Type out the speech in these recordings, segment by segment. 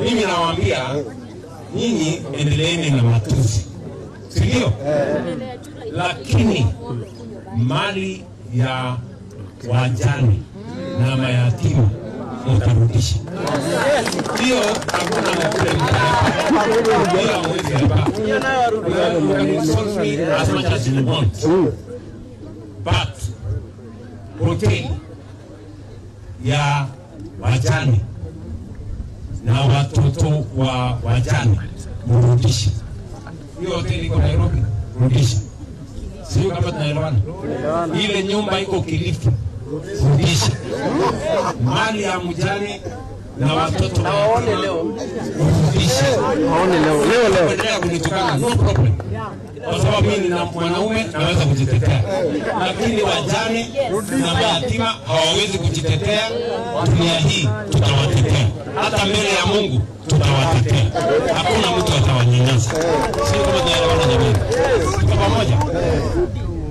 Mimi nawaambia nyinyi endeleeni na matusi, sio? Lakini mali ya wajane na mayatima mtarudisha. Hiyo hakuna mkule bila mwezi hapa. As much as you want. But hoteli ya wajane na watoto wa wajane mrudisha. Hiyo hoteli iko Nairobi, rudisha. Sio kama tunaelewana. Ile nyumba iko Kilifi, rudisha. Mali ya mjane na watoto waone leo, rudisha. Waone leo. Endelea kunitukana, no problem. Kwa sababu mimi ni mwanaume naweza kujitetea. Lakini wajane na mayatima hawawezi kujitetea. Dunia hii tutawatetea. Hata mbele ya Mungu tutawatetea. Hakuna mtu atawanyanyasa. Sio kama tunaelewana jamani. Tuko pamoja.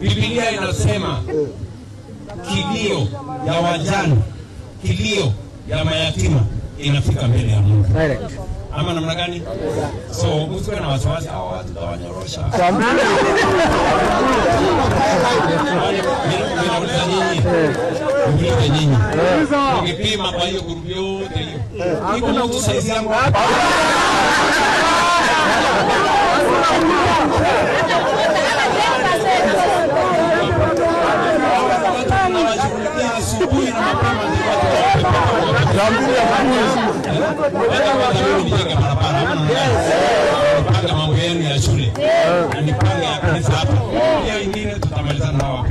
Biblia inasema kilio ya wajane, kilio ya mayatima inafika mbele ya Mungu. Ama namna gani? So msiwe na wasiwasi, hao watu tawanyorosha. Mimi nyinyi. Ukipima kwa hiyo grupu yote hiyo. Iko mtu saizi yangu. Asubuhi na mapema nipanga mambo yenu ya shule, nipanga ya kanisa hapa. Hiyo ingine tutamalizana nao.